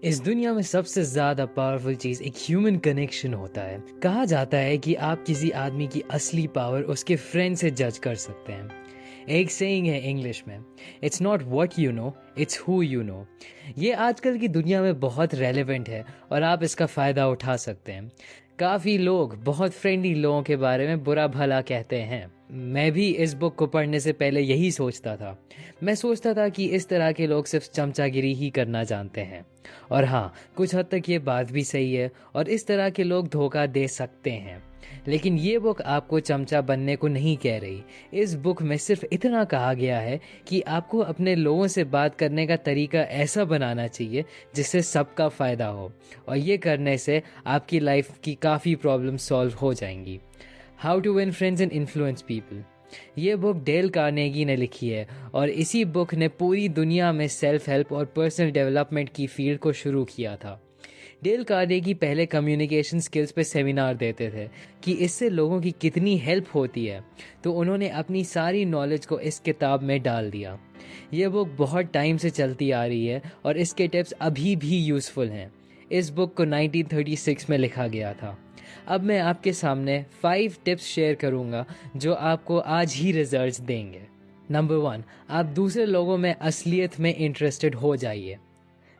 इस दुनिया में सबसे ज्यादा पावरफुल चीज एक ह्यूमन कनेक्शन होता है। कहा जाता है कि आप किसी आदमी की असली पावर उसके फ्रेंड से जज कर सकते हैं। एक सेइंग है इंग्लिश में, it's not what you know, it's who you know. ये आजकल की दुनिया में बहुत रेलेवेंट है और आप इसका फायदा उठा सकते हैं। काफी लोग बहुत फ्रेंडली लोगों के बारे में बुरा भला कहते हैं। मैं भी इस बुक को पढ़ने से पहले यही सोचता था। मैं सोचता था कि इस तरह के लोग सिर्फ चमचागिरी ही करना जानते हैं। और हाँ, कुछ हद तक ये बात भी सही है और इस तरह के लोग धोखा दे सकते हैं। लेकिन ये बुक आपको चमचा बनने को नहीं कह रही। इस बुक में सिर्फ इतना कहा गया है कि आपको अपने लोगों से बात करने का तरीका ऐसा बनाना चाहिए जिससे सबका फ़ायदा हो, और ये करने से आपकी लाइफ की काफ़ी प्रॉब्लम सॉल्व हो जाएंगी। How to win friends and influence people, ये बुक डेल कार्नेगी ने लिखी है और इसी बुक ने पूरी दुनिया में सेल्फ हेल्प और पर्सनल डेवलपमेंट की फील्ड को शुरू किया था। डेल कार्नेगी पहले कम्युनिकेशन स्किल्स पे सेमिनार देते थे कि इससे लोगों की कितनी हेल्प होती है, तो उन्होंने अपनी सारी नॉलेज को इस किताब में डाल दिया। ये बुक बहुत टाइम से चलती आ रही है और इसके टिप्स अभी भी यूज़फुल हैं। इस बुक को 1936 में लिखा गया था। अब मैं आपके सामने 5 टिप्स शेयर करूंगा जो आपको आज ही रिजल्ट्स देंगे। नंबर 1, आप दूसरे लोगों में असलियत में इंटरेस्टेड हो जाइए।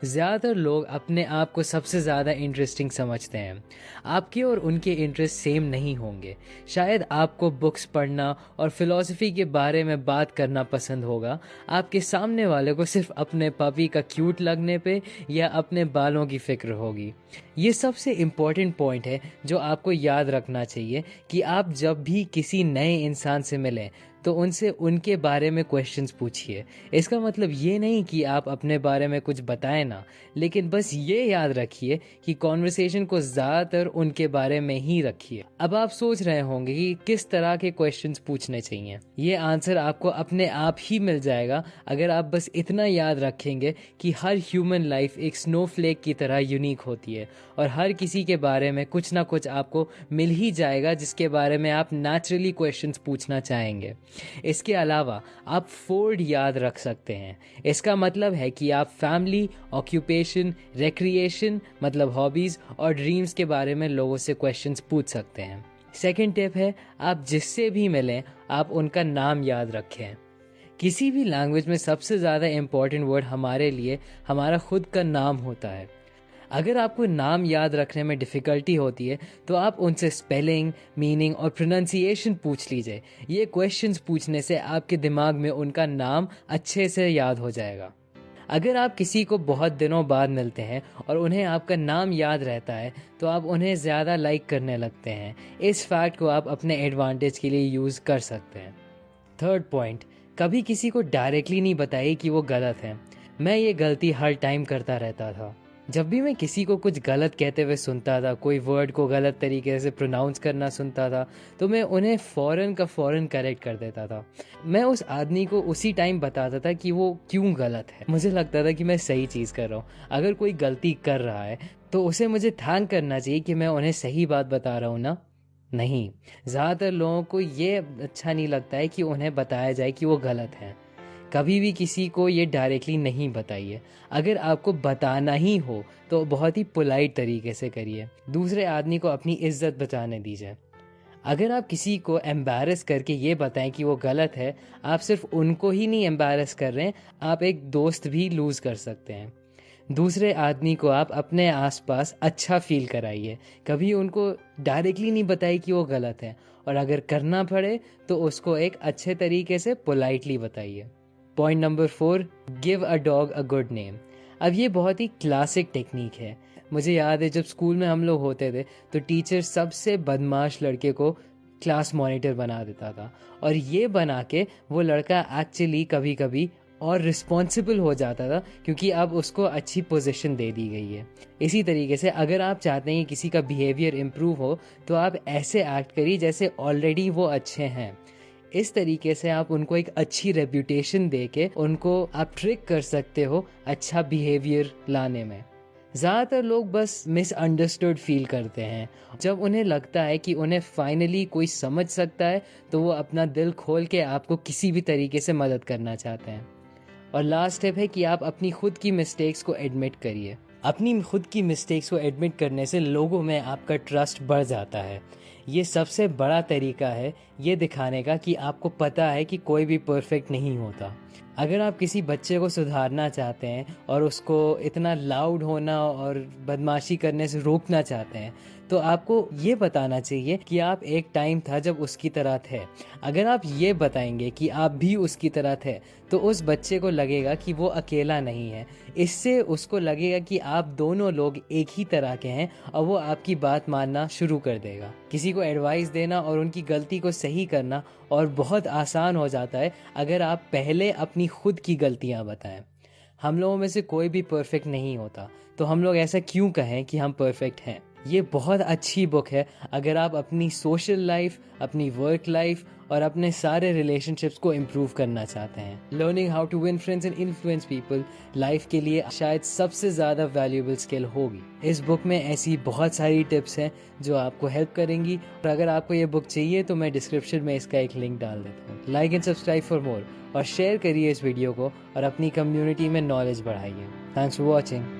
ज़्यादातर लोग अपने आप को सबसे ज़्यादा इंटरेस्टिंग समझते हैं। आपके और उनके इंटरेस्ट सेम नहीं होंगे। शायद आपको बुक्स पढ़ना और फिलॉसफी के बारे में बात करना पसंद होगा, आपके सामने वाले को सिर्फ अपने पपी का क्यूट लगने पे या अपने बालों की फिक्र होगी। ये सबसे इम्पोर्टेंट पॉइंट है जो आपको याद रखना चाहिए कि आप जब भी किसी नए इंसान से मिलें तो उनसे उनके बारे में क्वेश्चंस पूछिए। इसका मतलब ये नहीं कि आप अपने बारे में कुछ बताएं ना, लेकिन बस ये याद रखिए कि कॉन्वर्सेशन को ज़्यादातर उनके बारे में ही रखिए। अब आप सोच रहे होंगे कि किस तरह के क्वेश्चंस पूछने चाहिए। ये आंसर आपको अपने आप ही मिल जाएगा अगर आप बस इतना याद रखेंगे कि हर ह्यूमन लाइफ एक स्नोफ्लेक की तरह यूनिक होती है और हर किसी के बारे में कुछ ना कुछ आपको मिल ही जाएगा जिसके बारे में आप नेचुरली क्वेश्चंस पूछना चाहेंगे। इसके अलावा आप फोर्ड याद रख सकते हैं। इसका मतलब है कि आप फैमिली, ऑक्यूपेशन, रिक्रिएशन मतलब हॉबीज और ड्रीम्स के बारे में लोगों से क्वेश्चंस पूछ सकते हैं। सेकंड टिप है, आप जिससे भी मिलें आप उनका नाम याद रखें। किसी भी लैंग्वेज में सबसे ज़्यादा इम्पोर्टेंट वर्ड हमारे लिए हमारा खुद का नाम होता है। अगर आपको नाम याद रखने में डिफ़िकल्टी होती है तो आप उनसे स्पेलिंग, मीनिंग और प्रोनाउंसिएशन पूछ लीजिए। ये क्वेश्चंस पूछने से आपके दिमाग में उनका नाम अच्छे से याद हो जाएगा। अगर आप किसी को बहुत दिनों बाद मिलते हैं और उन्हें आपका नाम याद रहता है तो आप उन्हें ज़्यादा लाइक करने लगते हैं। इस फैक्ट को आप अपने एडवांटेज के लिए यूज़ कर सकते हैं। थर्ड पॉइंट, कभी किसी को डायरेक्टली नहीं बताइए कि वो गलत है। मैं ये गलती हर टाइम करता रहता था। जब भी मैं किसी को कुछ गलत कहते हुए सुनता था, कोई वर्ड को गलत तरीके से प्रोनाउंस करना सुनता था, तो मैं उन्हें फ़ौरन का फ़ौरन करेक्ट कर देता था। मैं उस आदमी को उसी टाइम बताता था कि वो क्यों गलत है। मुझे लगता था कि मैं सही चीज़ कर रहा हूँ। अगर कोई गलती कर रहा है तो उसे मुझे थैंक करना चाहिए कि मैं उन्हें सही बात बता रहा हूँ ना। नहीं, ज़्यादातर लोगों को ये अच्छा नहीं लगता है कि उन्हें बताया जाए कि वो गलत हैं। कभी भी किसी को ये डायरेक्टली नहीं बताइए। अगर आपको बताना ही हो तो बहुत ही पोलाइट तरीके से करिए। दूसरे आदमी को अपनी इज्जत बचाने दीजिए। अगर आप किसी को एम्बैरस करके ये बताएं कि वो गलत है, आप सिर्फ उनको ही नहीं एम्बैरस कर रहे हैं, आप एक दोस्त भी लूज़ कर सकते हैं। दूसरे आदमी को आप अपने आसपास अच्छा फील कराइए। कभी उनको डायरेक्टली नहीं बताइए कि वो गलत है, और अगर करना पड़े तो उसको एक अच्छे तरीके से पोलाइटली बताइए। Point number 4, give a dog a good name. अब ये बहुत ही क्लासिक टेक्निक है। मुझे याद है जब स्कूल में हम लोग होते थे तो टीचर सबसे बदमाश लड़के को क्लास मॉनिटर बना देता था, और ये बना के वो लड़का एक्चुअली कभी कभी और रिस्पॉन्सिबल हो जाता था क्योंकि अब उसको अच्छी पोजीशन दे दी गई है। इसी तरीके से अगर आप चाहते हैं कि किसी का बिहेवियर इम्प्रूव हो तो आप ऐसे एक्ट करिए जैसे ऑलरेडी वो अच्छे हैं। इस तरीके से आप उनको एक अच्छी रेप्यूटेशन दे के उनको आप ट्रिक कर सकते हो अच्छा बिहेवियर लाने में। ज़्यादातर लोग बस मिसअंडरस्टूड फील करते हैं। जब उन्हें लगता है कि उन्हें फाइनली कोई समझ सकता है तो वो अपना दिल खोल के आपको किसी भी तरीके से मदद करना चाहते हैं। और लास्ट स्टेप है कि आप अपनी खुद की मिस्टेक्स को एडमिट करिए। अपनी खुद की मिस्टेक्स को एडमिट करने से लोगों में आपका ट्रस्ट बढ़ जाता है। ये सबसे बड़ा तरीका है ये दिखाने का कि आपको पता है कि कोई भी परफेक्ट नहीं होता। अगर आप किसी बच्चे को सुधारना चाहते हैं और उसको इतना लाउड होना और बदमाशी करने से रोकना चाहते हैं, तो आपको ये बताना चाहिए कि आप एक टाइम था जब उसकी तरह थे। अगर आप ये बताएंगे कि आप भी उसकी तरह थे, तो उस बच्चे को लगेगा कि वो अकेला नहीं है। इससे उसको लगेगा कि आप दोनों लोग एक ही तरह के हैं और वो आपकी बात मानना शुरू कर देगा। किसी को एडवाइस देना और उनकी गलती को सही करना और बहुत आसान हो जाता है अगर आप पहले अपनी खुद की गलतियां बताएं। हम लोगों में से कोई भी परफेक्ट नहीं होता, तो हम लोग ऐसा क्यों कहें कि हम परफेक्ट हैं। ये बहुत अच्छी बुक है अगर आप अपनी सोशल लाइफ, अपनी वर्क लाइफ और अपने सारे रिलेशनशिप्स को इम्प्रूव करना चाहते हैं। Learning how to win friends and influence people life के लिए शायद सबसे ज़्यादा वैल्यूएबल स्किल होगी। इस बुक में ऐसी बहुत सारी टिप्स हैं जो आपको हेल्प करेंगी। और अगर आपको ये बुक चाहिए तो मैं डिस्क्रिप्शन में इसका एक लिंक डाल देता हूँ। Like and subscribe for more और शेयर करिए इस वीडियो को और अपनी कम्युनिटी में नॉलेज बढ़ाइए। Thanks for watching.